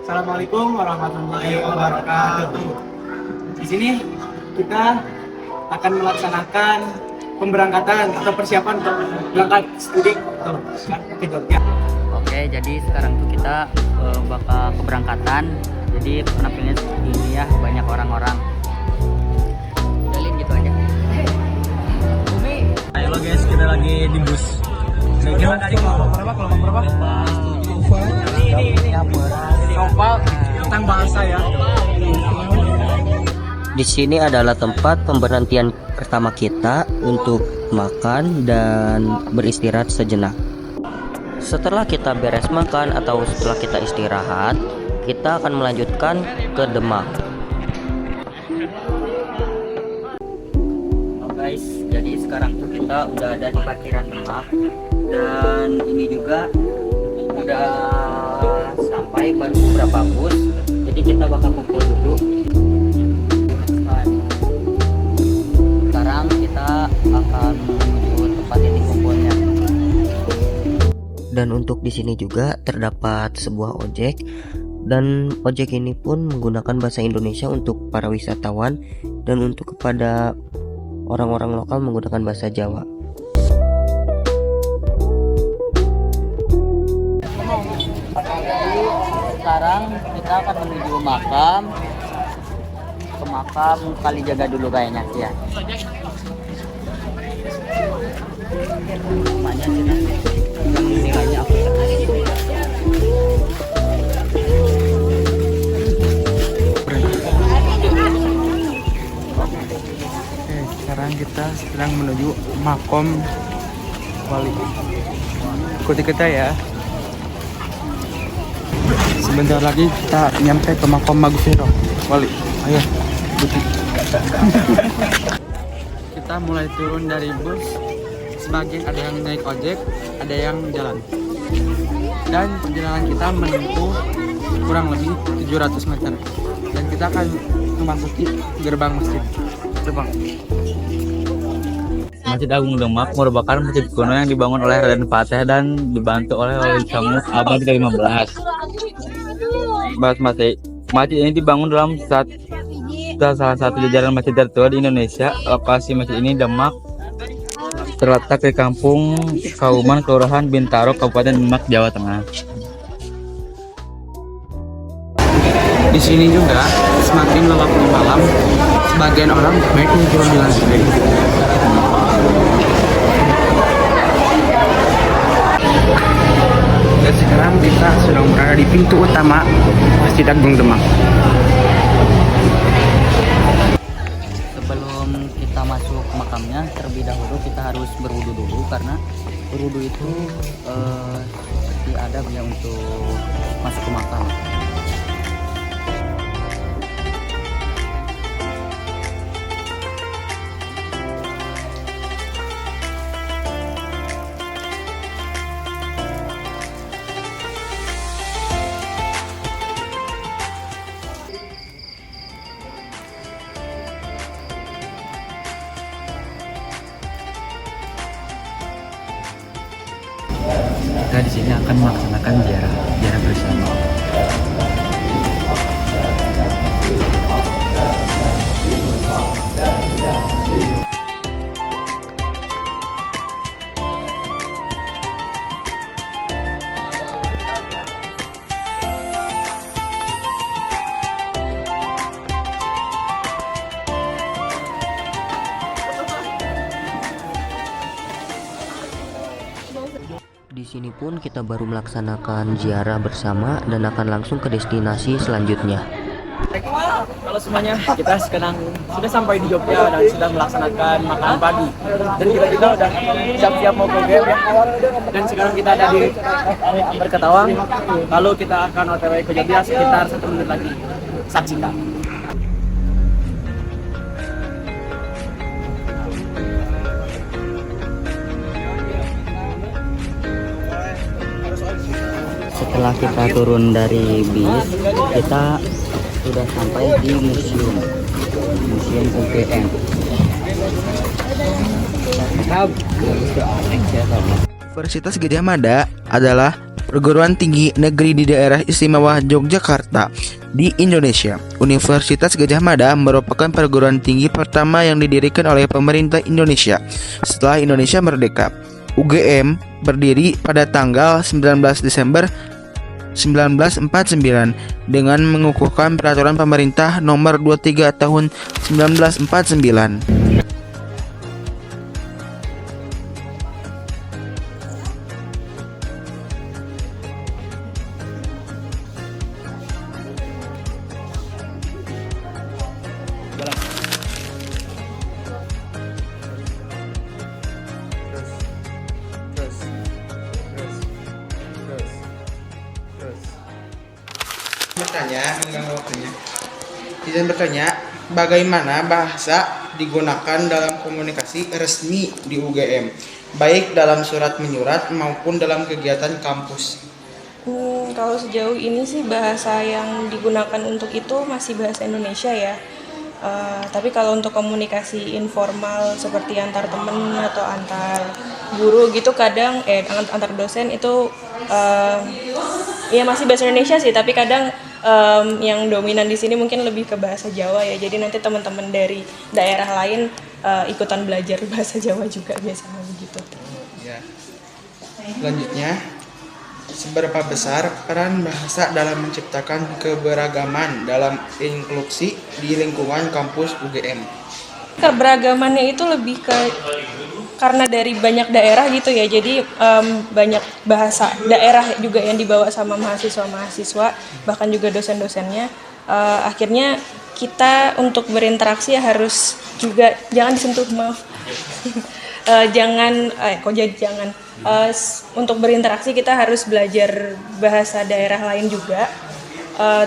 Assalamualaikum warahmatullahi wabarakatuh. Di sini kita akan melaksanakan pemberangkatan atau persiapan untuk berangkat studi ke Jogja. Oke, jadi sekarang tuh kita bakal keberangkatan. Jadi penampilannya seperti ini ya, banyak orang-orang. Dalin gitu aja. Halo guys, kita lagi di bus. Gimana tadi kelompok berapa? Ini Nopal tentang bahasa ya. Di sini adalah tempat pemberhentian pertama kita untuk makan dan beristirahat sejenak. Setelah kita beres makan atau setelah kita istirahat, kita akan melanjutkan ke Demak. Oh guys, jadi sekarang tuh kita udah ada di parkiran Demak dan ini juga udah sampai baru beberapa bus. Jadi kita bakal kumpul dulu. Sekarang kita akan menuju tempat titik kumpulnya. Dan untuk di sini juga terdapat sebuah ojek, dan ojek ini pun menggunakan bahasa Indonesia untuk para wisatawan dan untuk kepada orang-orang lokal menggunakan bahasa Jawa. Sekarang kita akan menuju makam, ke makam Kalijaga dulu kayaknya ya. Namanya nilainya apa? Sekarang kita sedang menuju makom wali. Ikuti kita ya. Sebentar lagi kita nyampe ke makom Magufiro wali. Ayo, ikuti. Kita mulai turun dari bus. Sebagian ada yang naik ojek, ada yang jalan. Dan perjalanan kita menempuh kurang lebih 700 meter. Dan kita akan memasuki gerbang masjid. Gerbang. Masjid Agung Demak merupakan masjid kuno yang dibangun oleh Raden Fateh dan dibantu oleh Wali Songo abad ke-15. Masjid ini dibangun dalam salah satu jajaran masjid tertua di Indonesia. Lokasi masjid ini Demak terletak di Kampung Kauman, Kelurahan Bintaro, Kabupaten Demak, Jawa Tengah. Di sini juga semakin lelapnya malam, sebagian orang baik turun di lantai. Dan sekarang kita sedang berada di pintu utama Masjid Agung Demak. Sebelum kita masuk ke makamnya, terlebih dahulu kita harus berwudu dulu karena berwudu itu seperti adab ya untuk masuk ke makam. Kita di sini akan melaksanakan ziarah bersama. Di sini pun kita baru melaksanakan ziarah bersama dan akan langsung ke destinasi selanjutnya. Halo semuanya, kita sekarang sudah sampai di Jogja dan sudah melaksanakan makan pagi. Dan kita udah siap-siap mau ke game ya. Dan sekarang kita ada di Amber Ketawang. Lalu kita akan OTW ke Jogja sekitar 1 menit lagi. Saksikan. setelah kita turun dari bis, kita sudah sampai di museum UGM. Universitas Gadjah Mada adalah perguruan tinggi negeri di daerah istimewa Yogyakarta di Indonesia. Universitas Gadjah Mada merupakan perguruan tinggi pertama yang didirikan oleh pemerintah Indonesia setelah Indonesia merdeka. UGM berdiri pada tanggal 19 Desember 1949 dengan mengukuhkan peraturan pemerintah nomor 23 tahun 1949. Izin bertanya, bagaimana bahasa digunakan dalam komunikasi resmi di UGM, baik dalam surat menyurat maupun dalam kegiatan kampus? Kalau sejauh ini sih bahasa yang digunakan untuk itu masih bahasa Indonesia ya. Tapi kalau untuk komunikasi informal seperti antar temen atau antar guru gitu kadang antar dosen itu ya masih bahasa Indonesia sih, tapi kadang yang dominan di sini mungkin lebih ke bahasa Jawa ya. Jadi nanti teman-teman dari daerah lain ikutan belajar bahasa Jawa juga biasanya begitu. Ya. Selanjutnya, seberapa besar peran bahasa dalam menciptakan keberagaman dalam inklusi di lingkungan kampus UGM? Keberagamannya itu lebih ke karena dari banyak daerah gitu ya, jadi banyak bahasa daerah juga yang dibawa sama mahasiswa-mahasiswa, bahkan juga dosen-dosennya. Akhirnya kita untuk berinteraksi ya harus juga jangan disentuh, maaf. Untuk berinteraksi kita harus belajar bahasa daerah lain juga.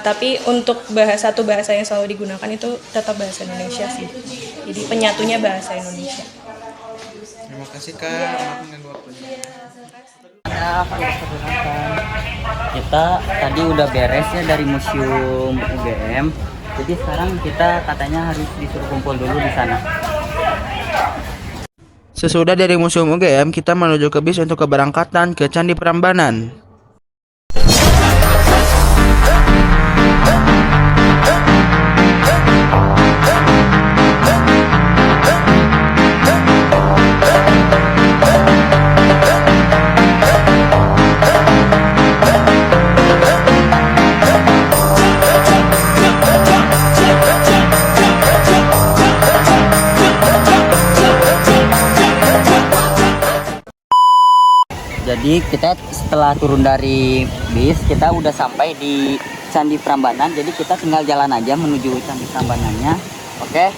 Tapi untuk satu bahasa yang selalu digunakan itu tetap bahasa Indonesia sih. Jadi penyatunya bahasa Indonesia. Terima kasih Kak, maaf mengganggu waktunya. Kita tadi udah beres ya dari museum UGM. Jadi sekarang kita katanya harus disuruh kumpul dulu di sana. Sesudah dari museum UGM, kita menuju ke bis untuk keberangkatan ke Candi Prambanan. Jadi kita setelah turun dari bis, kita udah sampai di Candi Prambanan. Jadi kita tinggal jalan aja menuju Candi Prambanannya. Oke.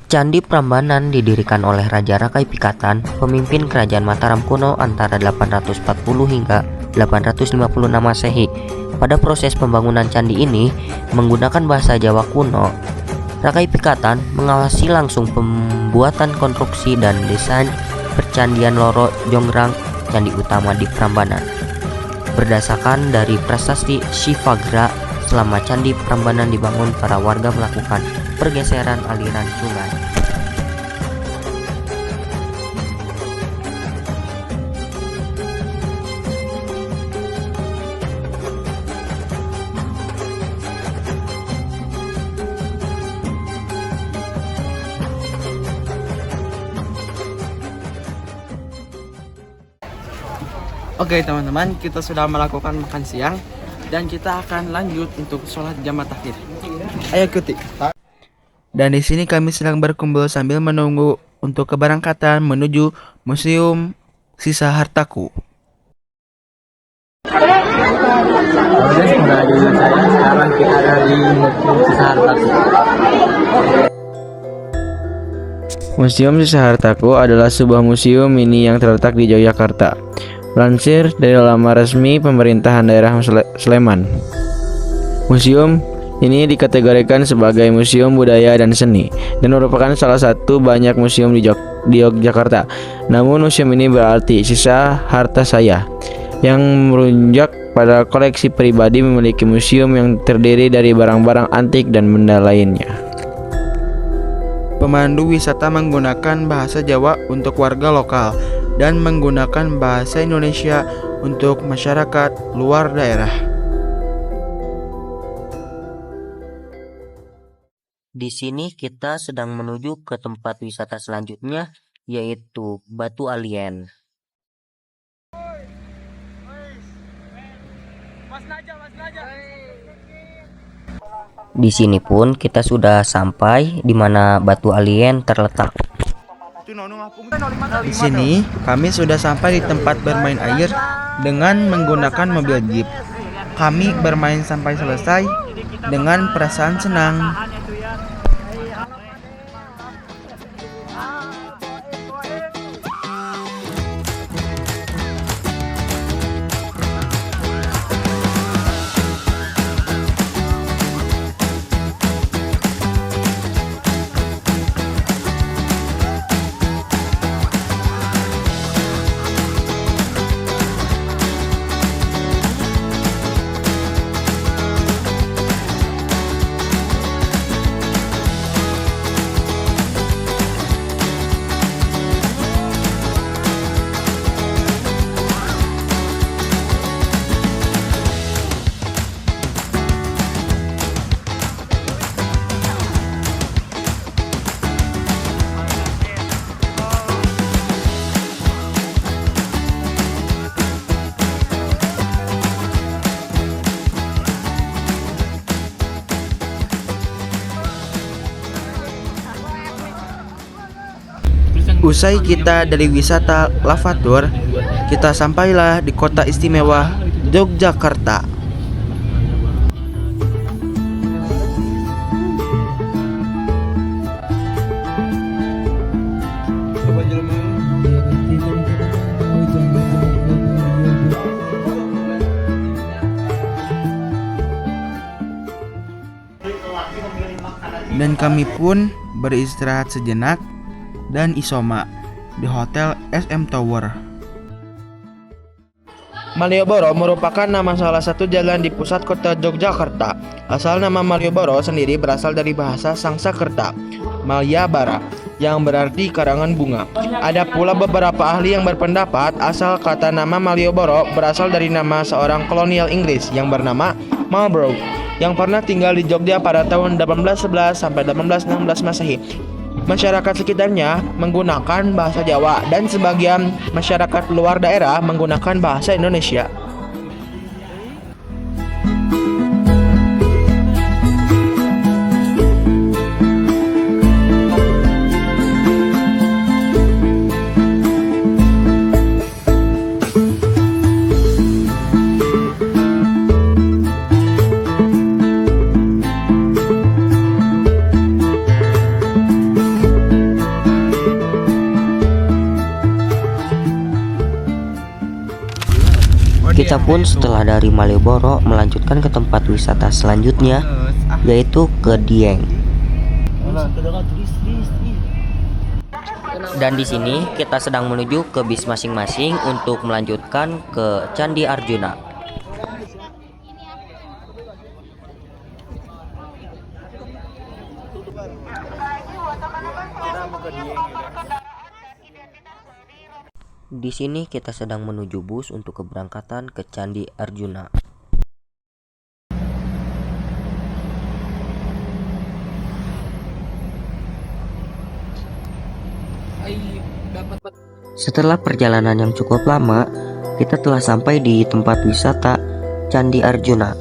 Candi Prambanan didirikan oleh Raja Rakai Pikatan, pemimpin kerajaan Mataram kuno antara 840 hingga 856 Masehi. Pada proses pembangunan candi ini menggunakan bahasa Jawa kuno. Rakai Pikatan mengawasi langsung pembuatan konstruksi dan desain percandian Loro Jonggrang candi utama di Prambanan. Berdasarkan dari prasasti Shivagra, selama Candi Prambanan dibangun, para warga melakukan pergeseran aliran sungai. Oke teman-teman, kita sudah melakukan makan siang dan kita akan lanjut untuk sholat jamaah takhir. Ayo ikuti. Dan di sini kami sedang berkumpul sambil menunggu untuk keberangkatan menuju Museum Sisa Hartaku. Sekarang kita ada di Museum Sisa Hartaku. Museum Sisa Hartaku adalah sebuah museum mini yang terletak di Yogyakarta. Lansir dari laman resmi pemerintahan daerah Sleman. Museum ini dikategorikan sebagai museum budaya dan seni dan merupakan salah satu banyak museum di Yogyakarta. Namun museum ini berarti sisa harta saya. yang merunjak pada koleksi pribadi, memiliki museum yang terdiri dari barang-barang antik dan benda lainnya. Pemandu wisata menggunakan bahasa Jawa untuk warga lokal dan menggunakan bahasa Indonesia untuk masyarakat luar daerah. Di sini kita sedang menuju ke tempat wisata selanjutnya, yaitu Batu Alien. Di sini pun kita sudah sampai di mana Batu Alien terletak. Di sini kami sudah sampai di tempat bermain air dengan menggunakan mobil jeep. Kami bermain sampai selesai dengan perasaan senang. Usai kita dari wisata Lavatur, kita sampailah di kota istimewa Yogyakarta. Dan kami pun beristirahat sejenak dan isoma di Hotel SM Tower. Malioboro merupakan nama salah satu jalan di pusat kota Yogyakarta. Asal nama Malioboro sendiri berasal dari bahasa Sangsekerta, Malyabara, yang berarti karangan bunga. Ada pula beberapa ahli yang berpendapat asal kata nama Malioboro berasal dari nama seorang kolonial Inggris yang bernama Marlborough, yang pernah tinggal di Jogja pada tahun 1811 sampai 1816 Masehi. Masyarakat sekitarnya menggunakan bahasa Jawa dan sebagian masyarakat luar daerah menggunakan bahasa Indonesia. Kita pun setelah dari Malioboro melanjutkan ke tempat wisata selanjutnya, yaitu ke Dieng. Dan di sini kita sedang menuju ke bis masing-masing untuk melanjutkan ke Candi Arjuna. Di sini kita sedang menuju bus untuk keberangkatan ke Candi Arjuna. Setelah perjalanan yang cukup lama, kita telah sampai di tempat wisata Candi Arjuna.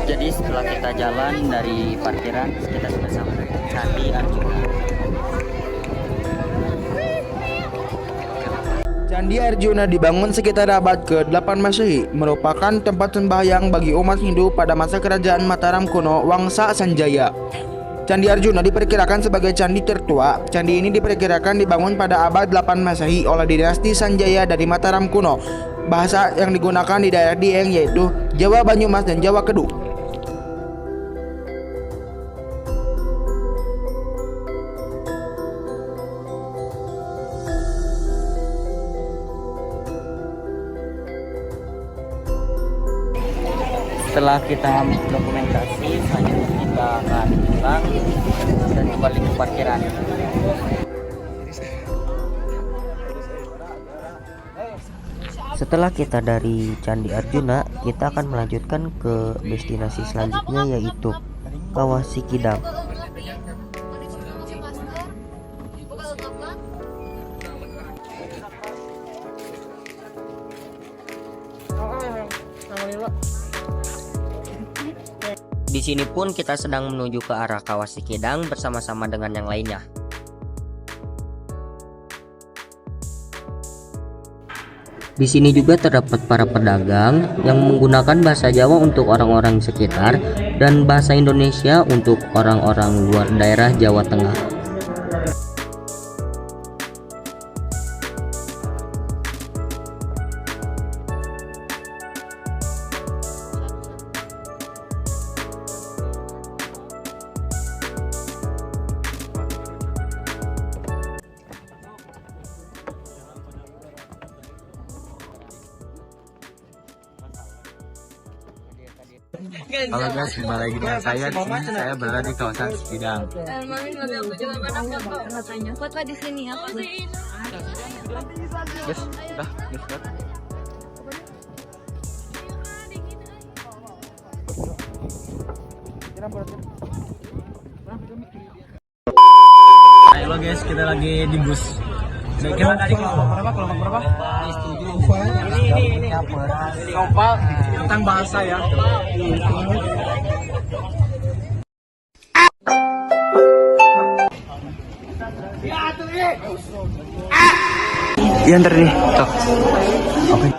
Jadi setelah kita jalan dari parkiran, kita sudah sampai ke Candi Arjuna. Candi Arjuna dibangun sekitar abad ke-8 Masehi, merupakan tempat sembahyang bagi umat Hindu pada masa kerajaan Mataram kuno Wangsa Sanjaya. Candi Arjuna diperkirakan sebagai candi tertua. Candi ini diperkirakan dibangun pada abad 8 Masehi oleh dinasti Sanjaya dari Mataram kuno. Bahasa yang digunakan di daerah Dieng yaitu Jawa Banyumas dan Jawa Kedung. Setelah kita dokumentasi, selanjutnya kita akan pulang dan kembali ke parkiran. Setelah kita dari Candi Arjuna, kita akan melanjutkan ke destinasi selanjutnya yaitu Kawah Sikidang. Di sini pun kita sedang menuju ke arah Kawah Sikidang bersama-sama dengan yang lainnya. Di sini juga terdapat para pedagang yang menggunakan bahasa Jawa untuk orang-orang sekitar dan bahasa Indonesia untuk orang-orang luar daerah Jawa Tengah. Halo guys, kembali lagi dengan saya. Di sini saya berada di kawasan Sikidang. Foto di sini apa? Guys, udah, guys. Halo guys, kita lagi di bus. Kita dari kelompok berapa? Ini Kopal tentang bahasa ya. Iya ntar nih. Tuh. Oke.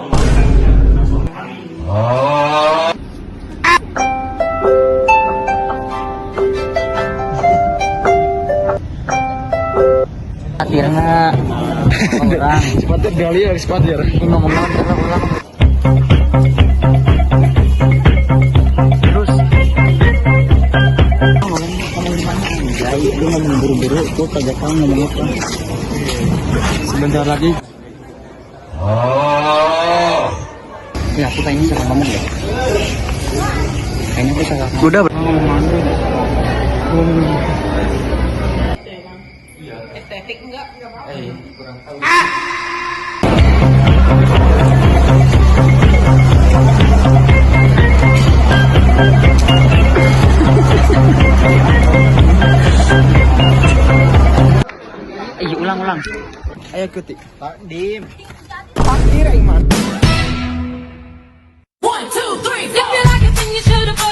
Akhirnya orang Sepatu gali ya, sepatu ya. ini ngomong-ngomong ulang. Terus dia ngomong buru-buru, gue kagak tahu ngomong apa. Sebentar lagi. Ya, aku kayaknya salah ngomong deh. Kayaknya aku salah ngomong. Udah. Ulang. Ayo ketik. Dim. If you like it, then you should have